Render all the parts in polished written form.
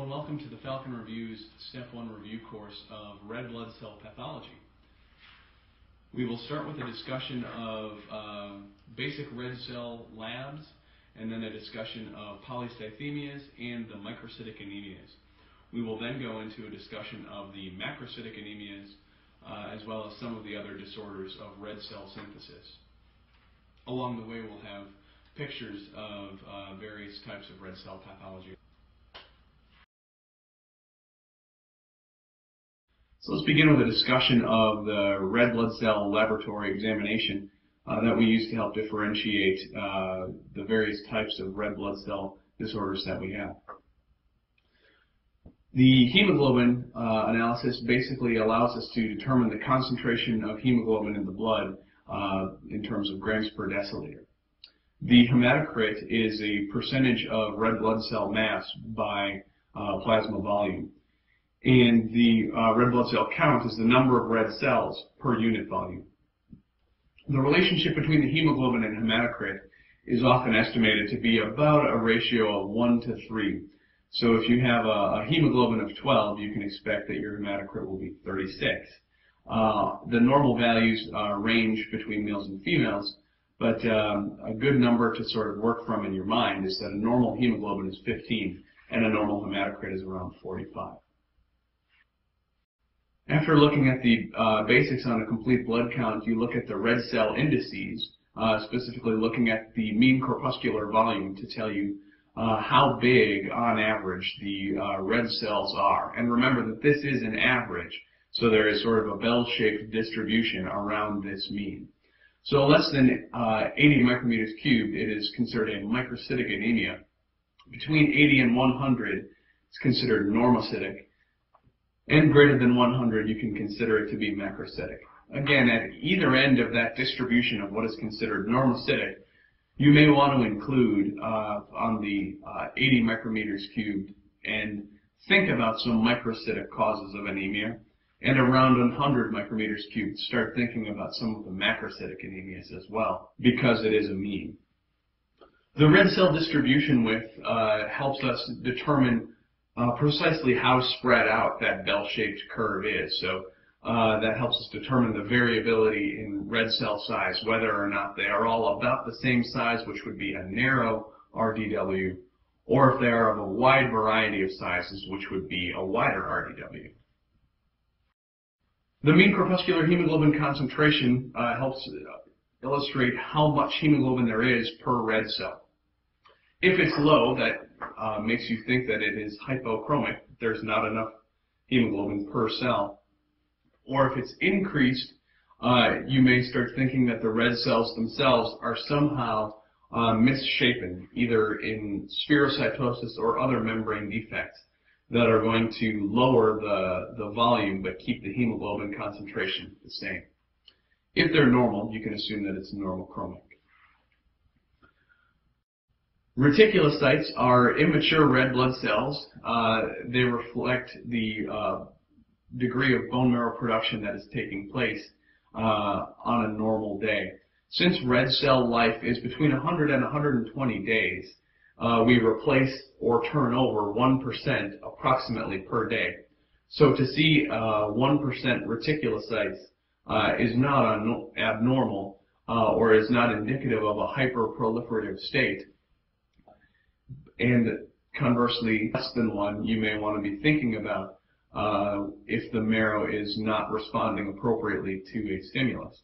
Hello and welcome to the Falcon Review's Step 1 review course of red blood cell pathology. We will start with a discussion of basic red cell labs and then a discussion of polycythemias and the microcytic anemias. We will then go into a discussion of the macrocytic anemias as well as some of the other disorders of red cell synthesis. Along the way we'll have pictures of various types of red cell pathology. So let's begin with a discussion of the red blood cell laboratory examination that we use to help differentiate the various types of red blood cell disorders that we have. The hemoglobin analysis basically allows us to determine the concentration of hemoglobin in the blood in terms of grams per deciliter. The hematocrit is a percentage of red blood cell mass by plasma volume. And the red blood cell count is the number of red cells per unit volume. The relationship between the hemoglobin and hematocrit is often estimated to be about a ratio of 1 to 3. So if you have a hemoglobin of 12, you can expect that your hematocrit will be 36. The normal values range between males and females, but a good number to sort of work from in your mind is that a normal hemoglobin is 15 and a normal hematocrit is around 45. After looking at the basics on a complete blood count, you look at the red cell indices, specifically looking at the mean corpuscular volume to tell you how big, on average, the red cells are. And remember that this is an average, so there is sort of a bell-shaped distribution around this mean. So less than 80 micrometers cubed, it is considered a microcytic anemia. Between 80 and 100, it's considered normocytic. And greater than 100, you can consider it to be macrocytic. Again, at either end of that distribution of what is considered normocytic, you may want to include on the 80 micrometers cubed and think about some microcytic causes of anemia, and around 100 micrometers cubed, start thinking about some of the macrocytic anemias as well, because it is a mean. The red cell distribution width helps us determine precisely how spread out that bell-shaped curve is. So that helps us determine the variability in red cell size, whether or not they are all about the same size, which would be a narrow RDW, or if they are of a wide variety of sizes, which would be a wider RDW. The mean corpuscular hemoglobin concentration helps illustrate how much hemoglobin there is per red cell. If it's low, that makes you think that it is hypochromic, there's not enough hemoglobin per cell. Or if it's increased, you may start thinking that the red cells themselves are somehow misshapen, either in spherocytosis or other membrane defects that are going to lower the volume but keep the hemoglobin concentration the same. If they're normal, you can assume that it's normochromic. Reticulocytes are immature red blood cells. They reflect the degree of bone marrow production that is taking place on a normal day. Since red cell life is between 100 and 120 days, we replace or turn over 1% approximately per day. So to see 1% reticulocytes is not abnormal or is not indicative of a hyperproliferative state. And conversely, less than 1, you may want to be thinking about if the marrow is not responding appropriately to a stimulus.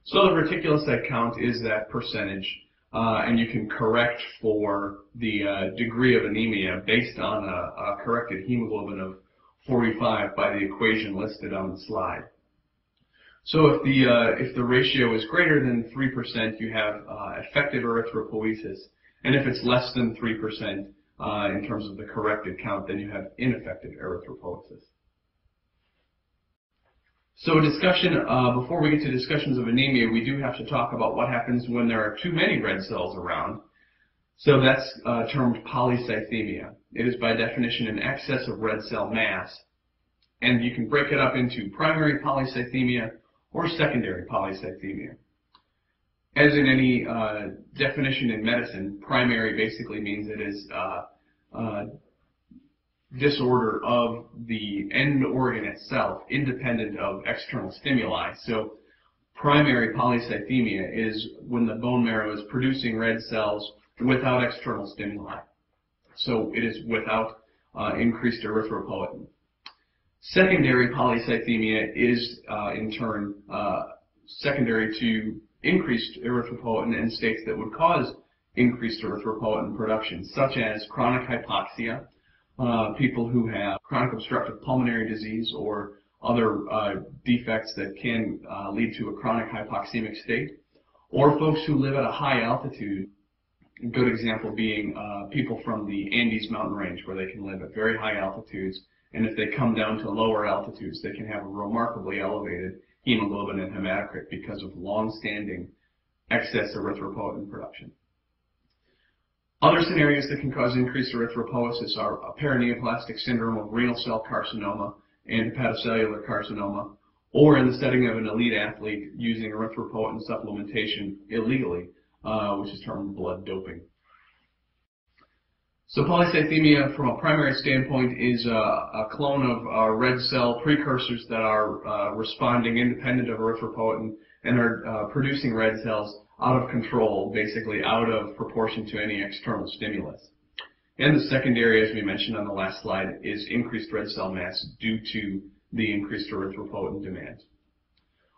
So the reticulocyte count is that percentage, and you can correct for the degree of anemia based on a corrected hemoglobin of 45 by the equation listed on the slide. So if the ratio is greater than 3%, you have effective erythropoiesis. And if it's less than 3% in terms of the corrected count, then you have ineffective erythropoiesis. So a discussion, before we get to discussions of anemia, we do have to talk about what happens when there are too many red cells around. So that's termed polycythemia. It is by definition an excess of red cell mass. And you can break it up into primary polycythemia or secondary polycythemia. As in any definition in medicine, primary basically means it is disorder of the end organ itself, independent of external stimuli. So primary polycythemia is when the bone marrow is producing red cells without external stimuli. So it is without increased erythropoietin. Secondary polycythemia is, in turn, secondary to increased erythropoietin and states that would cause increased erythropoietin production, such as chronic hypoxia, people who have chronic obstructive pulmonary disease or other defects that can lead to a chronic hypoxemic state, or folks who live at a high altitude. A good example being people from the Andes mountain range, where they can live at very high altitudes, and if they come down to lower altitudes, they can have a remarkably elevated hemoglobin and hematocrit because of long-standing excess erythropoietin production. Other scenarios that can cause increased erythropoiesis are a paraneoplastic syndrome of renal cell carcinoma and hepatocellular carcinoma, or in the setting of an elite athlete using erythropoietin supplementation illegally, which is termed blood doping. So polycythemia, from a primary standpoint, is a clone of red cell precursors that are responding independent of erythropoietin and are producing red cells out of control, basically out of proportion to any external stimulus. And the secondary, as we mentioned on the last slide, is increased red cell mass due to the increased erythropoietin demand.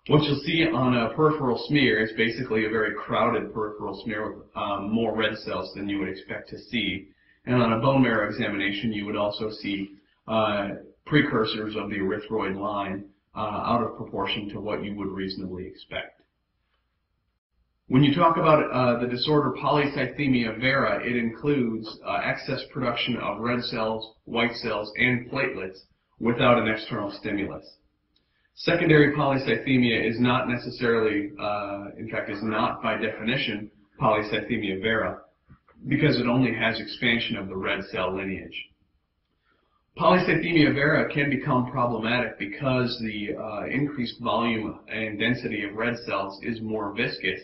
What you'll see on a peripheral smear is basically a very crowded peripheral smear with more red cells than you would expect to see. And on a bone marrow examination, you would also see precursors of the erythroid line out of proportion to what you would reasonably expect. When you talk about the disorder polycythemia vera, it includes excess production of red cells, white cells, and platelets without an external stimulus. Secondary polycythemia is not necessarily, in fact, is not by definition polycythemia vera, because it only has expansion of the red cell lineage. Polycythemia vera can become problematic because the increased volume and density of red cells is more viscous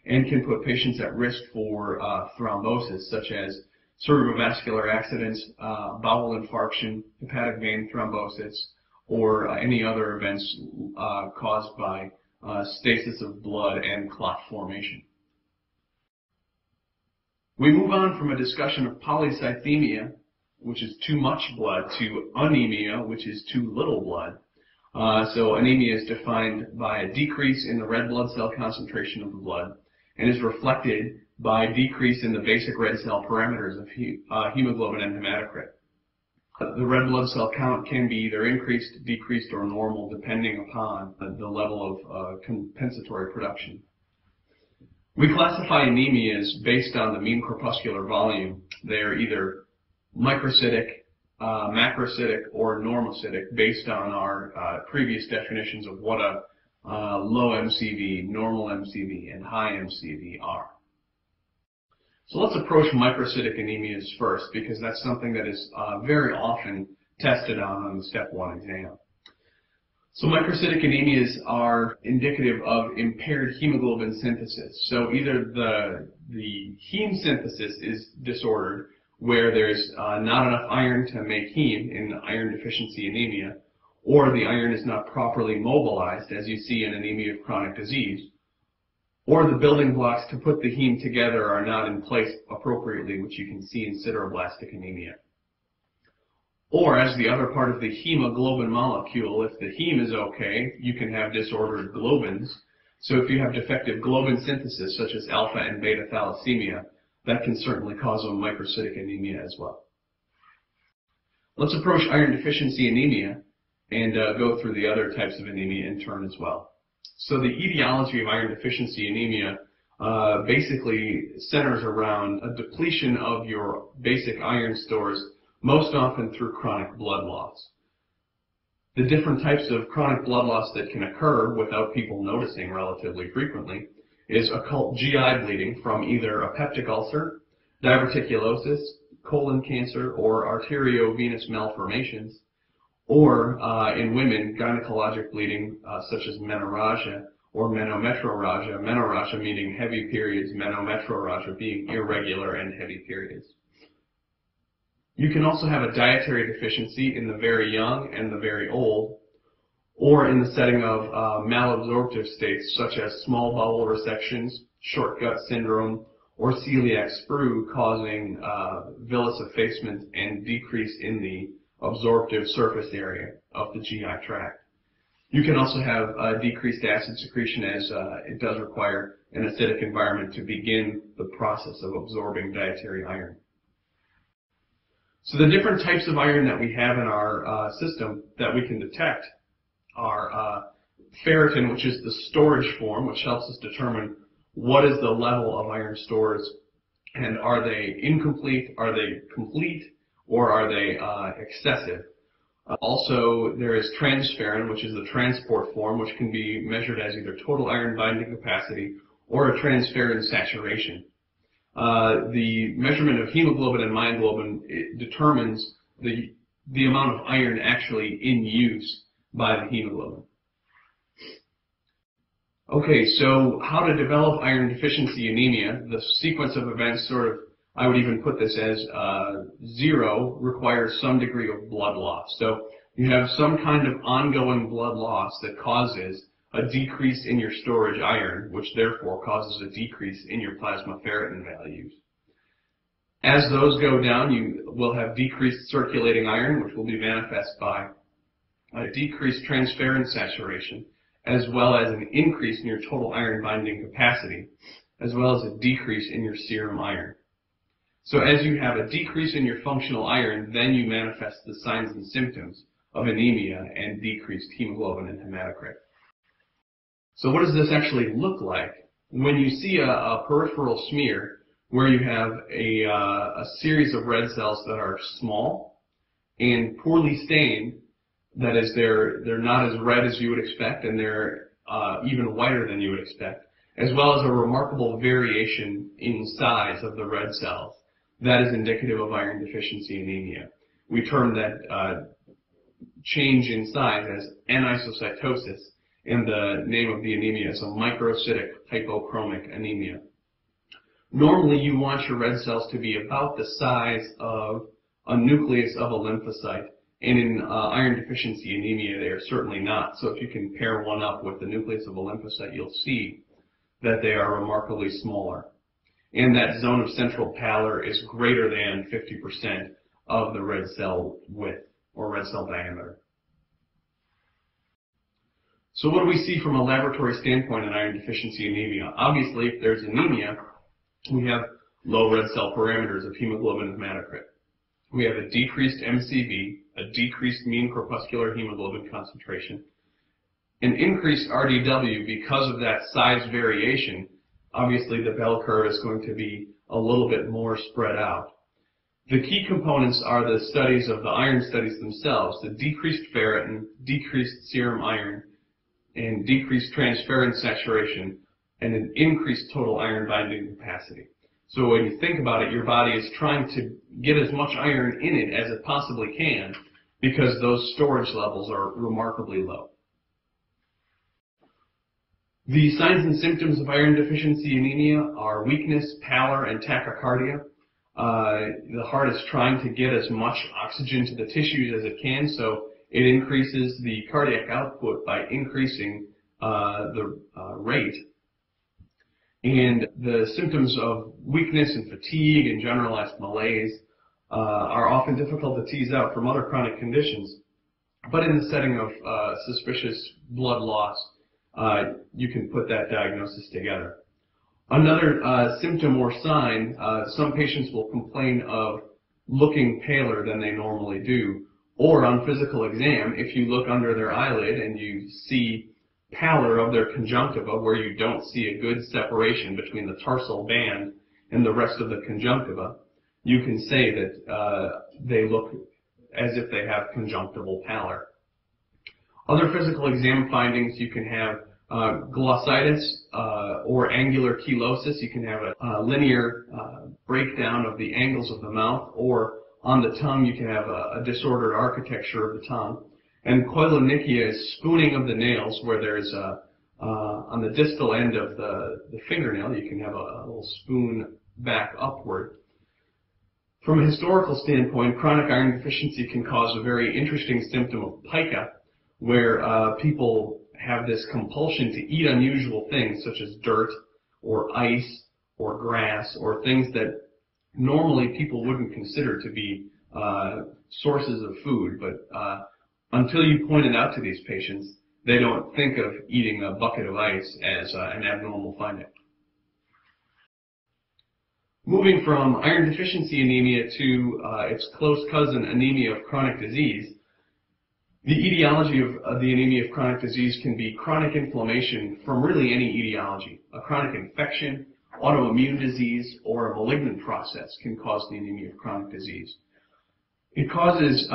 and can put patients at risk for thrombosis, such as cerebrovascular accidents, bowel infarction, hepatic vein thrombosis, or any other events caused by stasis of blood and clot formation. We move on from a discussion of polycythemia, which is too much blood, to anemia, which is too little blood. So anemia is defined by a decrease in the red blood cell concentration of the blood and is reflected by a decrease in the basic red cell parameters of hemoglobin and hematocrit. The red blood cell count can be either increased, decreased, or normal depending upon the level of compensatory production. We classify anemias based on the mean corpuscular volume. They are either microcytic, macrocytic, or normocytic based on our previous definitions of what a low MCV, normal MCV, and high MCV are. So let's approach microcytic anemias first, because that's something that is very often tested on the step 1 exam. So microcytic anemias are indicative of impaired hemoglobin synthesis. So either the heme synthesis is disordered, where there's not enough iron to make heme in iron deficiency anemia, or the iron is not properly mobilized, as you see in anemia of chronic disease, or the building blocks to put the heme together are not in place appropriately, which you can see in sideroblastic anemia. Or, as the other part of the hemoglobin molecule, if the heme is okay, you can have disordered globins. So if you have defective globin synthesis, such as alpha and beta thalassemia, that can certainly cause a microcytic anemia as well. Let's approach iron deficiency anemia and go through the other types of anemia in turn as well. So the etiology of iron deficiency anemia basically centers around a depletion of your basic iron stores, most often through chronic blood loss. The different types of chronic blood loss that can occur without people noticing relatively frequently is occult GI bleeding from either a peptic ulcer, diverticulosis, colon cancer, or arteriovenous malformations, or in women, gynecologic bleeding such as menorrhagia or menometrorrhagia, menorrhagia meaning heavy periods, menometrorrhagia being irregular and heavy periods. You can also have a dietary deficiency in the very young and the very old, or in the setting of malabsorptive states such as small bowel resections, short gut syndrome, or celiac sprue causing villus effacement and decrease in the absorptive surface area of the GI tract. You can also have decreased acid secretion as it does require an acidic environment to begin the process of absorbing dietary iron. So the different types of iron that we have in our system that we can detect are ferritin, which is the storage form, which helps us determine what is the level of iron stores, and are they incomplete, are they complete, or are they excessive. Also, there is transferrin, which is the transport form, which can be measured as either total iron binding capacity or a transferrin saturation. The measurement of hemoglobin and myoglobin determines the amount of iron actually in use by the hemoglobin. Okay, so how to develop iron deficiency anemia. The sequence of events I would even put this as 0 requires some degree of blood loss. So you have some kind of ongoing blood loss that causes a decrease in your storage iron, which therefore causes a decrease in your plasma ferritin values. As those go down, you will have decreased circulating iron, which will be manifest by a decreased transferrin saturation, as well as an increase in your total iron binding capacity, as well as a decrease in your serum iron. So as you have a decrease in your functional iron, then you manifest the signs and symptoms of anemia and decreased hemoglobin and hematocrit. So what does this actually look like? When you see a peripheral smear where you have a series of red cells that are small and poorly stained, that is, they're not as red as you would expect, and they're even whiter than you would expect, as well as a remarkable variation in size of the red cells, that is indicative of iron deficiency anemia. We term that change in size as anisocytosis, and the name of the anemia is a microcytic hypochromic anemia. Normally, you want your red cells to be about the size of a nucleus of a lymphocyte, and in iron deficiency anemia, they are certainly not. So if you can pair one up with the nucleus of a lymphocyte, you'll see that they are remarkably smaller. And that zone of central pallor is greater than 50% of the red cell width, or red cell diameter. So what do we see from a laboratory standpoint in iron deficiency anemia? Obviously, if there's anemia, we have low red cell parameters of hemoglobin and hematocrit. We have a decreased MCV, a decreased mean corpuscular hemoglobin concentration, an increased RDW because of that size variation. Obviously, the bell curve is going to be a little bit more spread out. The key components are the studies of the iron studies themselves, the decreased ferritin, decreased serum iron, and decreased transferrin saturation, and an increased total iron binding capacity. So when you think about it, your body is trying to get as much iron in it as it possibly can because those storage levels are remarkably low. The signs and symptoms of iron deficiency anemia are weakness, pallor, and tachycardia. The heart is trying to get as much oxygen to the tissues as it can, so it increases the cardiac output by increasing the rate. And the symptoms of weakness and fatigue and generalized malaise are often difficult to tease out from other chronic conditions. But in the setting of suspicious blood loss, you can put that diagnosis together. Another symptom or sign, some patients will complain of looking paler than they normally do, or on physical exam, if you look under their eyelid and you see pallor of their conjunctiva where you don't see a good separation between the tarsal band and the rest of the conjunctiva, you can say that they look as if they have conjunctival pallor. Other physical exam findings, you can have glossitis or angular chelosis. You can have a linear breakdown of the angles of the mouth, or on the tongue you can have a disordered architecture of the tongue. And koilonychia is spooning of the nails, where there's on the distal end of the fingernail, you can have a little spoon back upward. From a historical standpoint, chronic iron deficiency can cause a very interesting symptom of pica, where people have this compulsion to eat unusual things such as dirt or ice or grass or things that normally people wouldn't consider to be sources of food. But until you point it out to these patients, they don't think of eating a bucket of ice as an abnormal finding. Moving from iron deficiency anemia to its close cousin, anemia of chronic disease, the etiology of the anemia of chronic disease can be chronic inflammation from really any etiology. A chronic infection, autoimmune disease, or a malignant process can cause the anemia of chronic disease. It causes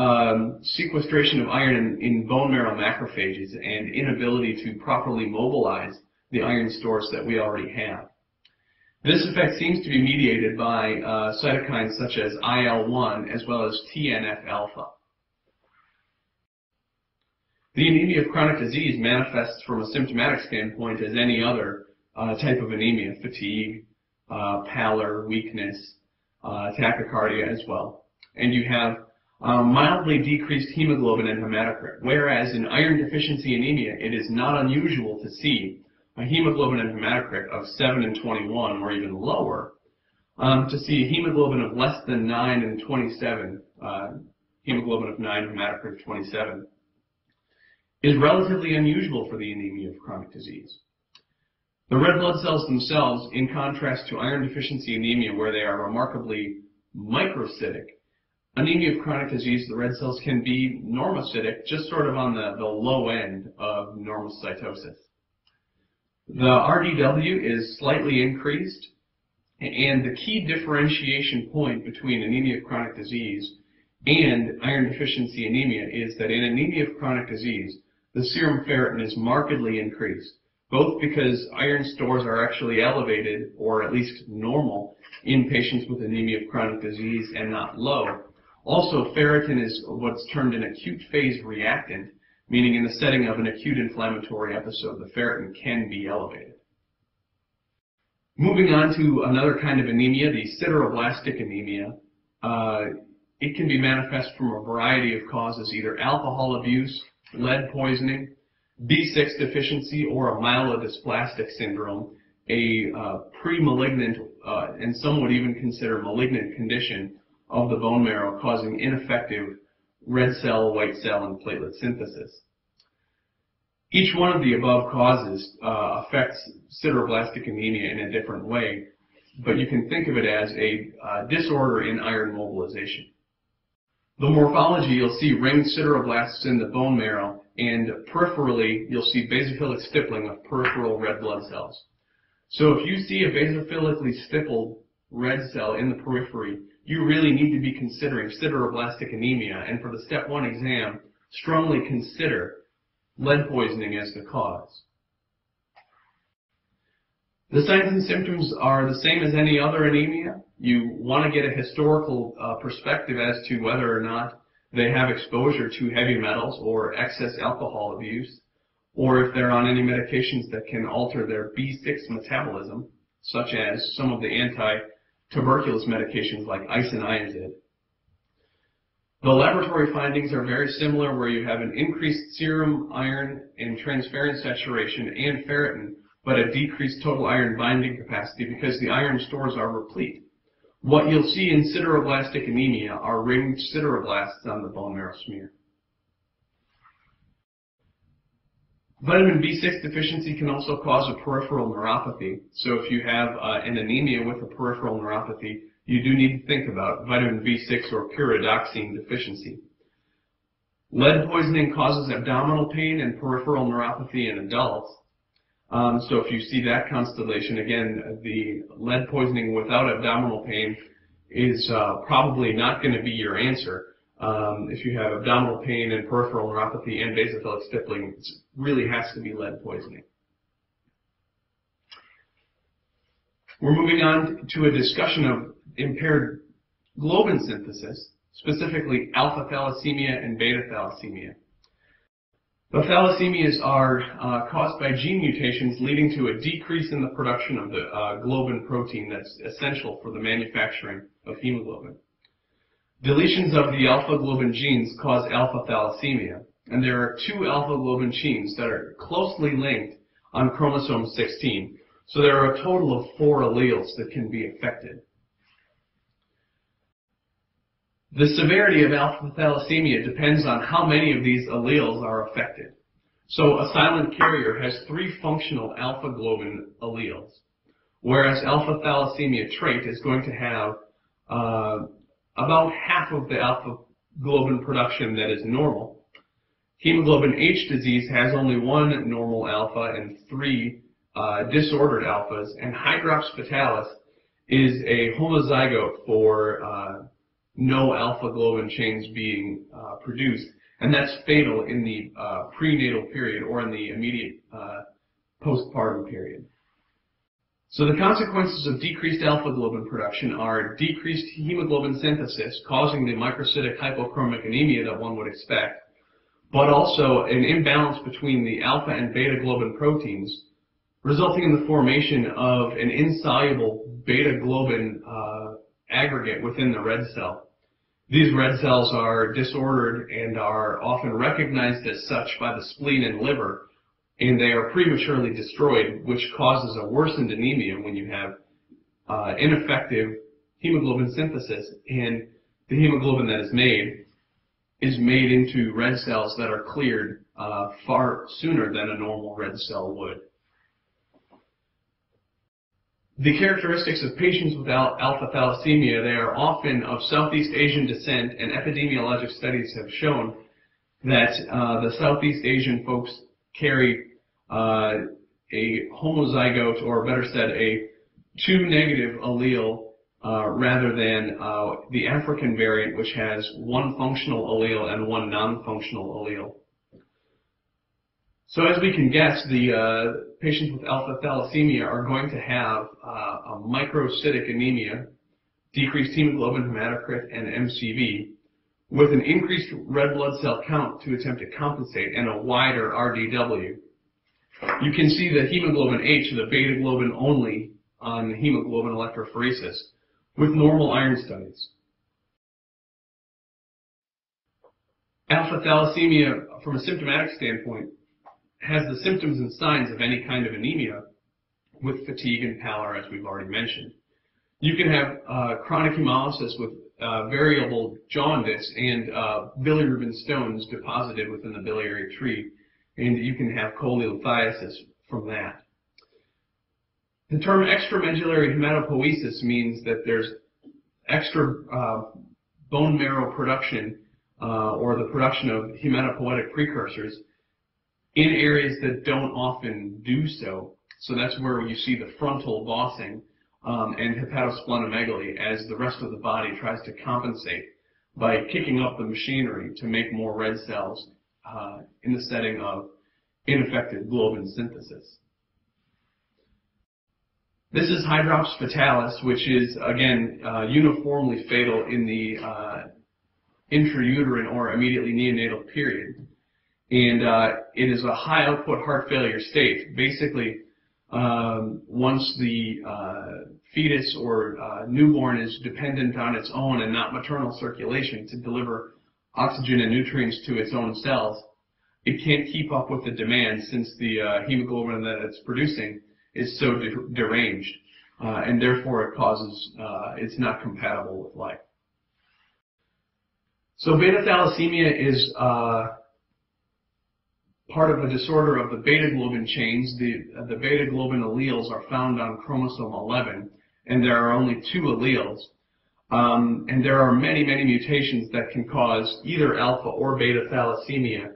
sequestration of iron in bone marrow macrophages and inability to properly mobilize the iron stores that we already have. This effect seems to be mediated by cytokines such as IL-1 as well as TNF-alpha. The anemia of chronic disease manifests from a symptomatic standpoint as any other type of anemia: fatigue, pallor, weakness, tachycardia as well. And you have mildly decreased hemoglobin and hematocrit, whereas in iron deficiency anemia, it is not unusual to see a hemoglobin and hematocrit of 7 and 21 or even lower, to see a hemoglobin of less than 9 and 27, hemoglobin of 9, hematocrit of 27, is relatively unusual for the anemia of chronic disease. The red blood cells themselves, in contrast to iron deficiency anemia where they are remarkably microcytic, anemia of chronic disease, the red cells can be normocytic, just sort of on the low end of normocytosis. The RDW is slightly increased, and the key differentiation point between anemia of chronic disease and iron deficiency anemia is that in anemia of chronic disease, the serum ferritin is markedly increased, both because iron stores are actually elevated, or at least normal, in patients with anemia of chronic disease and not low. Also, ferritin is what's termed an acute phase reactant, meaning in the setting of an acute inflammatory episode, the ferritin can be elevated. Moving on to another kind of anemia, the sideroblastic anemia. It can be manifest from a variety of causes, either alcohol abuse, lead poisoning, B6 deficiency, or a myelodysplastic syndrome, a pre-malignant, and some would even consider malignant condition of the bone marrow causing ineffective red cell, white cell, and platelet synthesis. Each one of the above causes affects sideroblastic anemia in a different way, but you can think of it as a disorder in iron mobilization. The morphology, you'll see ringed sideroblasts in the bone marrow, and peripherally, you'll see basophilic stippling of peripheral red blood cells. So if you see a basophilically stippled red cell in the periphery, you really need to be considering sideroblastic anemia, and for the step 1 exam, strongly consider lead poisoning as the cause. The signs and symptoms are the same as any other anemia. You want to get a historical perspective as to whether or not they have exposure to heavy metals or excess alcohol abuse, or if they're on any medications that can alter their B6 metabolism, such as some of the anti-tuberculous medications like isoniazid. The laboratory findings are very similar, where you have an increased serum iron and transferrin saturation and ferritin, but a decreased total iron binding capacity because the iron stores are replete. What you'll see in sideroblastic anemia are ringed sideroblasts on the bone marrow smear. Vitamin B6 deficiency can also cause a peripheral neuropathy. So if you have an anemia with a peripheral neuropathy, you do need to think about vitamin B6 or pyridoxine deficiency. Lead poisoning causes abdominal pain and peripheral neuropathy in adults. So if you see that constellation, again, the lead poisoning without abdominal pain is probably not going to be your answer. If you have abdominal pain and peripheral neuropathy and basophilic stippling, it really has to be lead poisoning. We're moving on to a discussion of impaired globin synthesis, specifically alpha thalassemia and beta thalassemia. The thalassemias are caused by gene mutations leading to a decrease in the production of the globin protein that's essential for the manufacturing of hemoglobin. Deletions of the alpha globin genes cause alpha thalassemia, and there are two alpha globin genes that are closely linked on chromosome 16. So there are a total of 4 alleles that can be affected. The severity of alpha thalassemia depends on how many of these alleles are affected. So a silent carrier has 3 functional alpha globin alleles, whereas alpha thalassemia trait is going to have about half of the alpha globin production that is normal. Hemoglobin H disease has only 1 normal alpha and 3 disordered alphas, and hydrops fetalis is a homozygote for no alpha globin chains being produced, and that's fatal in the prenatal period or in the immediate postpartum period. So the consequences of decreased alpha globin production are decreased hemoglobin synthesis, causing the microcytic hypochromic anemia that one would expect, but also an imbalance between the alpha and beta globin proteins, resulting in the formation of an insoluble beta globin aggregate within the red cell. These red cells are disordered and are often recognized as such by the spleen and liver, and they are prematurely destroyed, which causes a worsened anemia when you have ineffective hemoglobin synthesis, and the hemoglobin that is made into red cells that are cleared far sooner than a normal red cell would. The characteristics of patients with alpha thalassemia, they are often of Southeast Asian descent, and epidemiologic studies have shown that the Southeast Asian folks carry a homozygote, or better said, a 2 negative allele rather than the African variant, which has 1 functional allele and 1 non-functional allele. So as we can guess, the patients with alpha thalassemia are going to have a microcytic anemia, decreased hemoglobin, hematocrit, and MCV, with an increased red blood cell count to attempt to compensate, and a wider RDW. You can see the hemoglobin H, the beta globin only on hemoglobin electrophoresis, with normal iron studies. Alpha thalassemia, from a symptomatic standpoint, has the symptoms and signs of any kind of anemia, with fatigue and pallor, as we've already mentioned. You can have chronic hemolysis with variable jaundice and bilirubin stones deposited within the biliary tree, and you can have cholelithiasis from that. The term extramedullary hematopoiesis means that there's extra bone marrow production or the production of hematopoietic precursors in areas that don't often do so. So that's where you see the frontal bossing and hepatosplenomegaly, as the rest of the body tries to compensate by kicking up the machinery to make more red cells in the setting of ineffective globin synthesis. This is hydrops fetalis, which is, again, uniformly fatal in the intrauterine or immediately neonatal period. And it is a high output heart failure state. Basically, once the fetus or newborn is dependent on its own and not maternal circulation to deliver oxygen and nutrients to its own cells, it can't keep up with the demand, since the hemoglobin that it's producing is so deranged, and therefore it causes, it's not compatible with life. So beta thalassemia is part of a disorder of the beta globin chains. The beta globin alleles are found on chromosome 11, and there are only 2 alleles. And there are many, many mutations that can cause either alpha or beta thalassemia,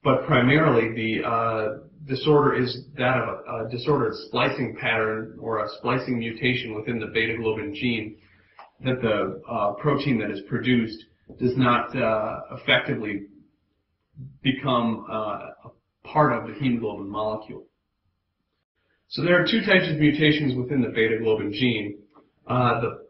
but primarily the disorder is that of a disordered splicing pattern or a splicing mutation within the beta globin gene, that the protein that is produced does not effectively become a part of the hemoglobin molecule. So there are 2 types of mutations within the beta globin gene. The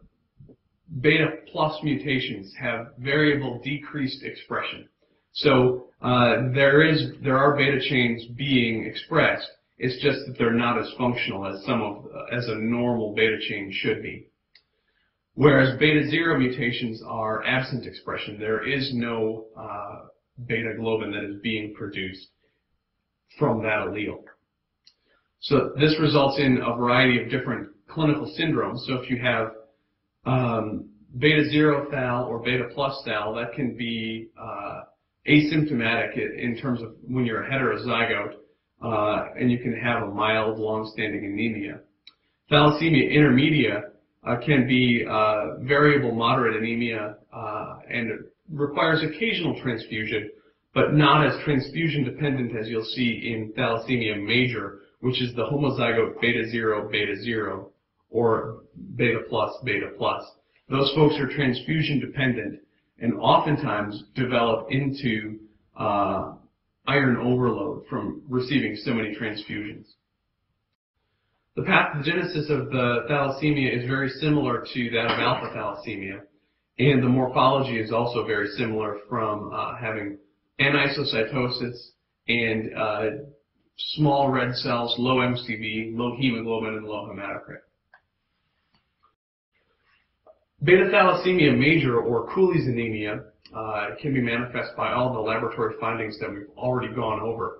beta plus mutations have variable decreased expression. So there are beta chains being expressed. It's just that they're not as functional as a normal beta chain should be. Whereas beta 0 mutations are absent expression. There is no beta globin that is being produced from that allele. So this results in a variety of different clinical syndromes. So if you have beta 0 thal or beta plus thal, that can be asymptomatic in terms of when you're a heterozygote, and you can have a mild, long-standing anemia. Thalassemia intermedia can be variable moderate anemia and it requires occasional transfusion, but not as transfusion dependent as you'll see in thalassemia major, which is the homozygote beta 0 or beta plus. Those folks are transfusion dependent and oftentimes develop into iron overload from receiving so many transfusions. The pathogenesis of the thalassemia is very similar to that of alpha thalassemia, and the morphology is also very similar from having anisocytosis and small red cells, low MCV, low hemoglobin, and low hematocrit. Beta thalassemia major, or Cooley's anemia, can be manifest by all the laboratory findings that we've already gone over.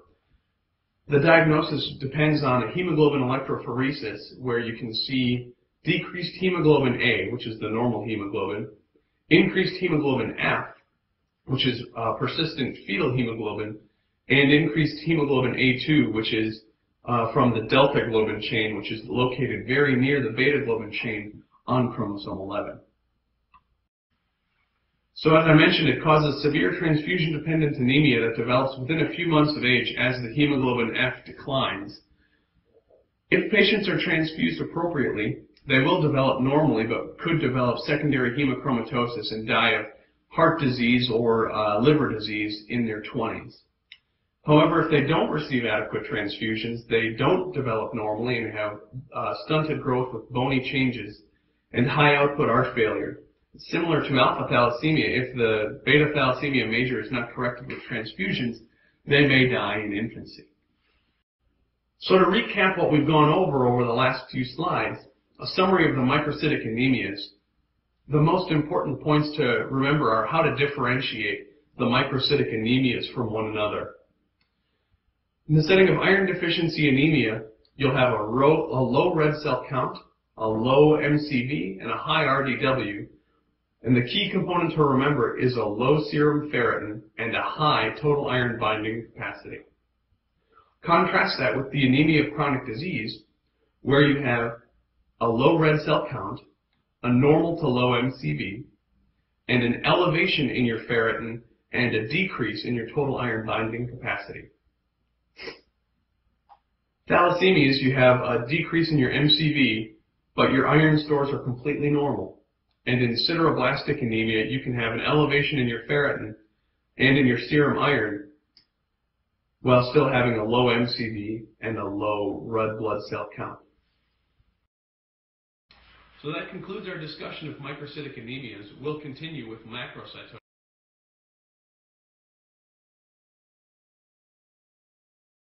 The diagnosis depends on a hemoglobin electrophoresis, where you can see decreased hemoglobin A, which is the normal hemoglobin, increased hemoglobin F, which is persistent fetal hemoglobin, and increased hemoglobin A2, which is from the delta globin chain, which is located very near the beta globin chain on chromosome 11. So as I mentioned, it causes severe transfusion-dependent anemia that develops within a few months of age as the hemoglobin F declines. If patients are transfused appropriately, they will develop normally, but could develop secondary hemochromatosis and die of heart disease or liver disease in their 20s. However, if they don't receive adequate transfusions, they don't develop normally and have stunted growth with bony changes and high output arch failure. Similar to alpha thalassemia, if the beta thalassemia major is not corrected with transfusions, they may die in infancy. So to recap what we've gone over the last few slides, a summary of the microcytic anemias, the most important points to remember are how to differentiate the microcytic anemias from one another. In the setting of iron deficiency anemia, you'll have a low red cell count, a low MCV, and a high RDW. And the key component to remember is a low serum ferritin and a high total iron binding capacity. Contrast that with the anemia of chronic disease, where you have a low red cell count, a normal to low MCV, and an elevation in your ferritin and a decrease in your total iron binding capacity. Thalassemias, you have a decrease in your MCV, but your iron stores are completely normal. And in sideroblastic anemia, you can have an elevation in your ferritin and in your serum iron while still having a low MCV and a low red blood cell count. So that concludes our discussion of microcytic anemias. We'll continue with macrocytosis.